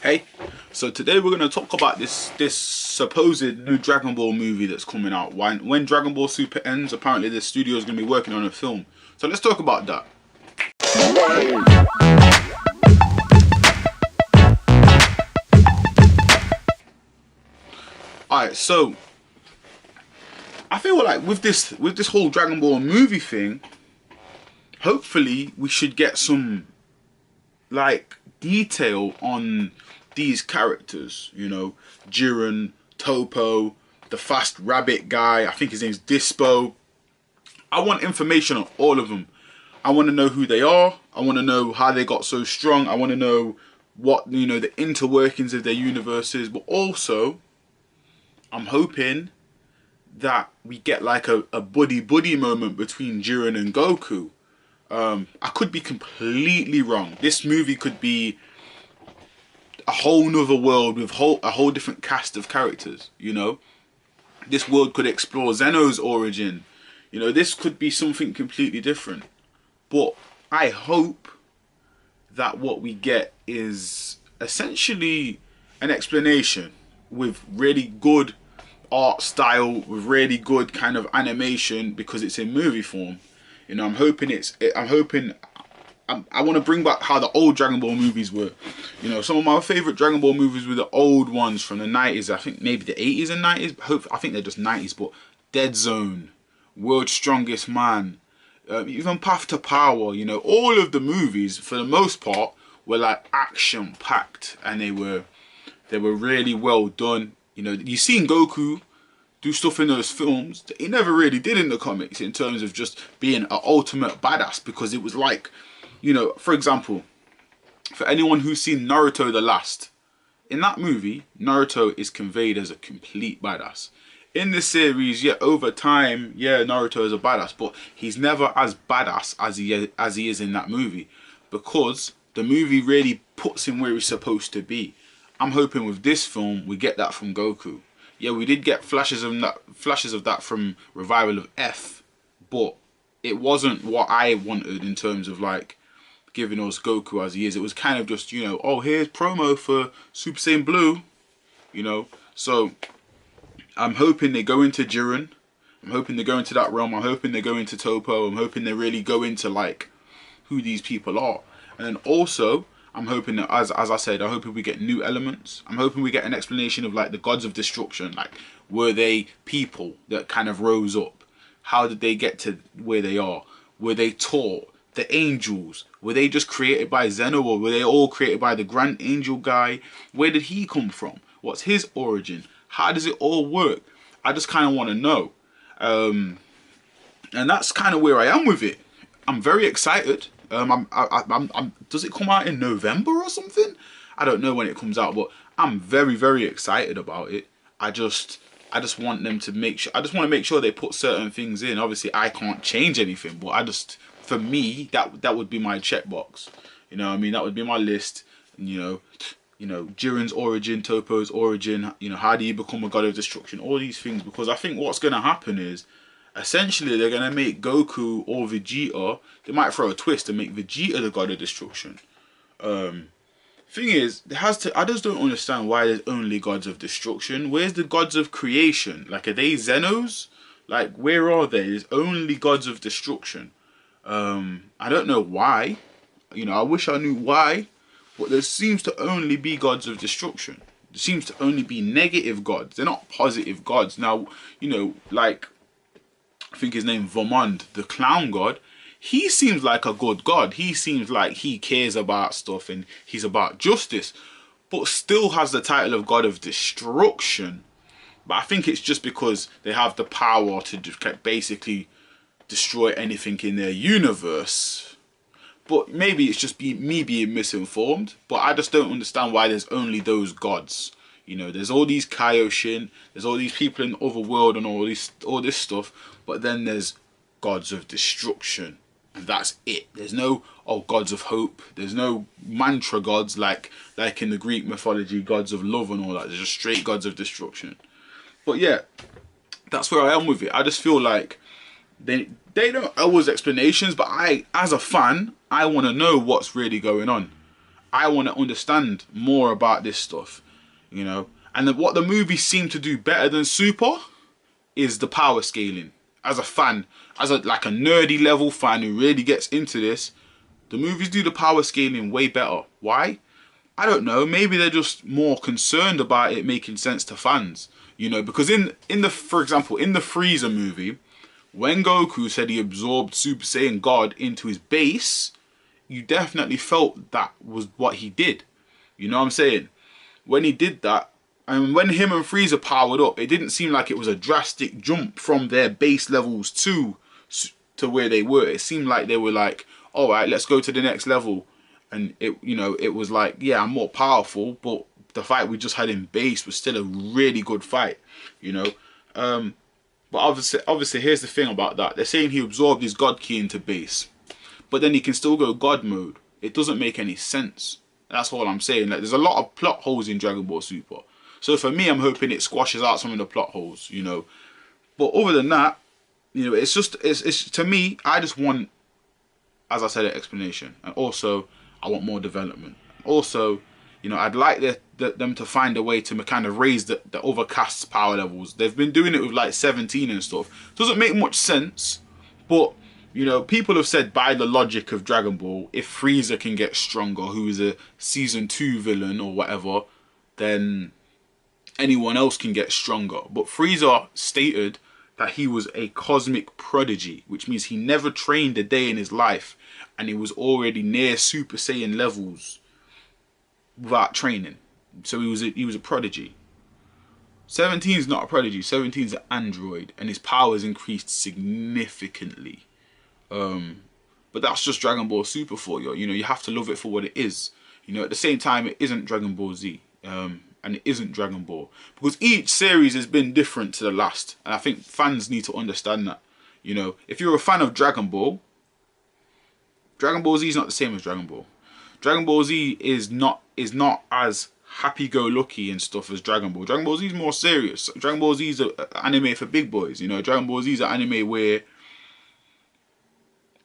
Hey, so today we're going to talk about this supposed new Dragon Ball movie that's coming out. When Dragon Ball Super ends, apparently the studio is going to be working on a film. So let's talk about that. Alright, so I feel like with this whole Dragon Ball movie thing, hopefully we should get some like detail on these characters, you know, Jiren, Topo, the fast rabbit guy, I think his name's Dispo. I want information on all of them. I want to know who they are. I want to know how they got so strong. I want to know what, you know, the interworkings of their universes. But also, I'm hoping that we get like a buddy moment between Jiren and Goku. I could be completely wrong. This movie could be a whole nother world with a whole different cast of characters, you know. This world could explore Zeno's origin. You know, this could be something completely different. But I hope that what we get is essentially an explanation with really good art style, with really good kind of animation, because it's in movie form. You know, I want to bring back how the old Dragon Ball movies were. You know, some of my favourite Dragon Ball movies were the old ones from the 90s. I think maybe the 80s and 90s. I think they're just 90s. But Dead Zone, World's Strongest Man, even Path to Power. You know, all of the movies, for the most part, were like action-packed. And they were really well done. You know, you've seen Goku do stuff in those films that he never really did in the comics, in terms of just being an ultimate badass, because it was like, you know, for example, for anyone who's seen Naruto The Last, in that movie, Naruto is conveyed as a complete badass. In this series, yeah, over time, yeah, Naruto is a badass, but he's never as badass as he is in that movie, because the movie really puts him where he's supposed to be. I'm hoping with this film we get that from Goku. Yeah, we did get flashes of that from Revival of F, but it wasn't what I wanted in terms of like giving us Goku as he is. It was kind of just, you know, oh, here's promo for Super Saiyan Blue, you know. So I'm hoping they go into Jiren. I'm hoping they go into that realm. I'm hoping they go into Topo. I'm hoping they really go into like who these people are. And then also, I'm hoping that, as I said, I'm hoping we get new elements. I'm hoping we get an explanation of like the gods of destruction. Like, were they people that kind of rose up? How did they get to where they are? Were they taught? The angels, were they just created by Zeno, or were they all created by the Grand Angel guy? Where did he come from? What's his origin? How does it all work? I just kind of want to know. And that's kind of where I am with it. I'm very excited. Does it come out in November or something? I don't know when it comes out, but I'm very, very excited about it. I just want them to make sure. I just want to make sure they put certain things in. Obviously, I can't change anything, but for me, that would be my checkbox. You know what I mean? That would be my list. And, you know, Jiren's origin, Topo's origin. You know, how do you become a god of destruction? All these things, because I think what's going to happen is, essentially, they're going to make Goku or Vegeta. They might throw a twist and make Vegeta the god of destruction. Thing is, I just don't understand why there's only gods of destruction. Where's the gods of creation? Like, are they Zenos? Like, where are they? There's only gods of destruction. I don't know why. You know, I wish I knew why. But there seems to only be gods of destruction. There seems to only be negative gods. They're not positive gods. Now, you know, like, I think his name Vomond, the clown god, he seems like a good god. He seems like he cares about stuff and he's about justice, but still has the title of god of destruction. But I think it's just because they have the power to basically destroy anything in their universe. But maybe it's just me being misinformed. But I just don't understand why there's only those gods. You know, there's all these Kaioshin, there's all these people in the other world and all this stuff, but then there's gods of destruction, and that's it. There's no gods of hope. There's no mantra gods like in the Greek mythology, gods of love and all that. There's just straight gods of destruction. But yeah, that's where I am with it. I just feel like they don't owe us explanations, but as a fan, I want to know what's really going on. I want to understand more about this stuff, you know. And then what the movies seem to do better than Super is the power scaling. As a fan, as a like a nerdy level fan who really gets into this, the movies do the power scaling way better. Why? I don't know. Maybe they're just more concerned about it making sense to fans, you know. Because for example, in the Freezer movie, when Goku said he absorbed Super Saiyan God into his base, you definitely felt that was what he did. You know what I'm saying? When he did that, and when him and Frieza powered up, it didn't seem like it was a drastic jump from their base levels to where they were. It seemed like they were like, all right, let's go to the next level. And it was like, yeah, I'm more powerful, but the fight we just had in base was still a really good fight, you know. But obviously, here's the thing about that. They're saying he absorbed his God Ki into base, but then he can still go God mode. It doesn't make any sense. That's all I'm saying. Like, there's a lot of plot holes in Dragon Ball Super. So for me, I'm hoping it squashes out some of the plot holes, you know. But other than that, you know, it's to me, I just want, as I said, an explanation, and also I want more development. Also, you know, I'd like them to find a way to kind of raise the other cast's power levels. They've been doing it with like 17 and stuff. Doesn't make much sense, but you know, people have said by the logic of Dragon Ball, if Frieza can get stronger, who is a season 2 villain or whatever, then anyone else can get stronger. But Frieza stated that he was a cosmic prodigy, which means he never trained a day in his life, and he was already near Super Saiyan levels without training. So he was a prodigy. 17 is not a prodigy. 17 is an android, and his powers increased significantly. But that's just Dragon Ball Super for you. You know, you have to love it for what it is. You know, at the same time, it isn't Dragon Ball Z. And it isn't Dragon Ball. Because each series has been different to the last. And I think fans need to understand that. You know, if you're a fan of Dragon Ball Z is not the same as Dragon Ball. Dragon Ball Z is not as happy-go-lucky and stuff as Dragon Ball. Dragon Ball Z is more serious. Dragon Ball Z is an anime for big boys. You know, Dragon Ball Z is an anime where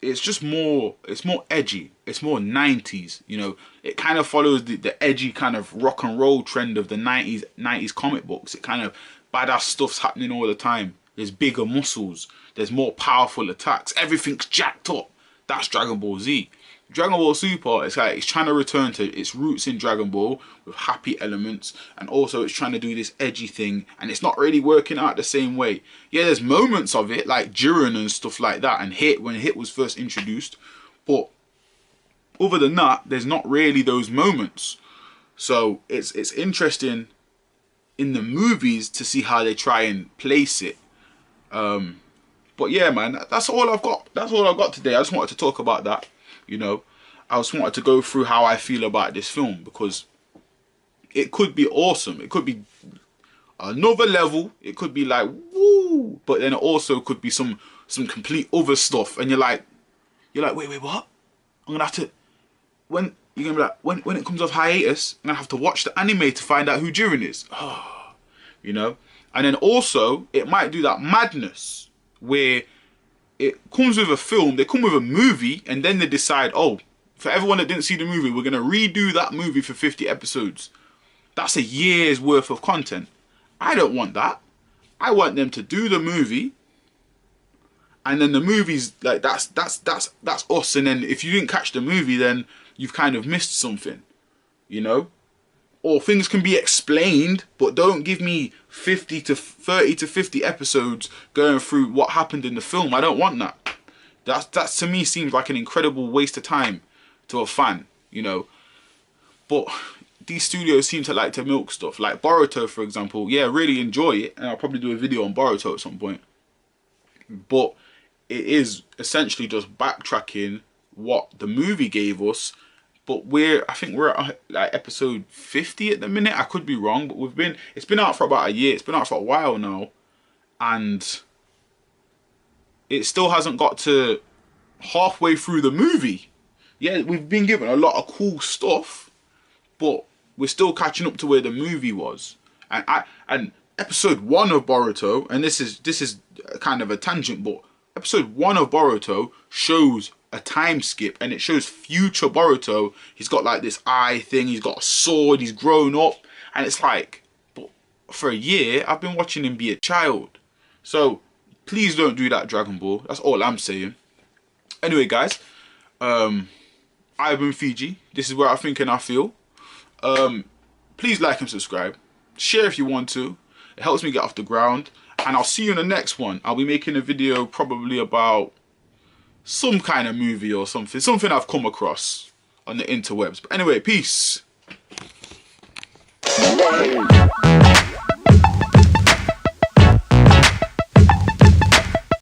it's just more, it's more edgy. It's more 90s, you know. It kind of follows the edgy kind of rock and roll trend of the 90s comic books. It kind of, badass stuff's happening all the time. There's bigger muscles. There's more powerful attacks. Everything's jacked up. That's Dragon Ball Z. Dragon Ball Super, it's like it's trying to return to its roots in Dragon Ball with happy elements, and also it's trying to do this edgy thing, and it's not really working out the same way. Yeah, there's moments of it, like Jiren and stuff like that, and Hit, when Hit was first introduced, but other than that, there's not really those moments. So it's interesting in the movies to see how they try and place it. But yeah, man, that's all I've got. That's all I've got today. I just wanted to talk about that. You know, I just wanted to go through how I feel about this film, because it could be awesome. It could be another level. It could be like, woo, but then it also could be some complete other stuff. And you're like, wait, what? I'm gonna have to, when you're gonna be like, when it comes off hiatus, I'm gonna have to watch the anime to find out who Jiren is. You know, and then also it might do that madness where it comes with a film, they come with a movie, and then they decide, oh, for everyone that didn't see the movie, we're going to redo that movie for 50 episodes. That's a year's worth of content. I don't want that. I want them to do the movie, and then the movie's like, that's us, and then if you didn't catch the movie, then you've kind of missed something, you know? Or things can be explained, but don't give me 30 to 50 episodes going through what happened in the film. I don't want that. That to me seems like an incredible waste of time to a fan, you know. But these studios seem to like to milk stuff. Like Boruto, for example. Yeah, really enjoy it, and I'll probably do a video on Boruto at some point. But it is essentially just backtracking what the movie gave us. But I think we're at like episode 50 at the minute. I could be wrong, but it's been out for about a year. It's been out for a while now, and it still hasn't got to halfway through the movie. Yeah, we've been given a lot of cool stuff, but we're still catching up to where the movie was. And episode 1 of Boruto, and this is kind of a tangent, but episode 1 of Boruto shows a time skip, and it shows future Boruto. He's got like this eye thing, he's got a sword, he's grown up, and it's like, but for a year I've been watching him be a child. So please don't do that, Dragon Ball. That's all I'm saying. Anyway, guys, I've been Fiji. This is where I think and I feel. Please like and subscribe. Share if you want to. It helps me get off the ground. And I'll see you in the next one. I'll be making a video probably about some kind of movie or something. Something I've come across on the interwebs. But anyway, peace.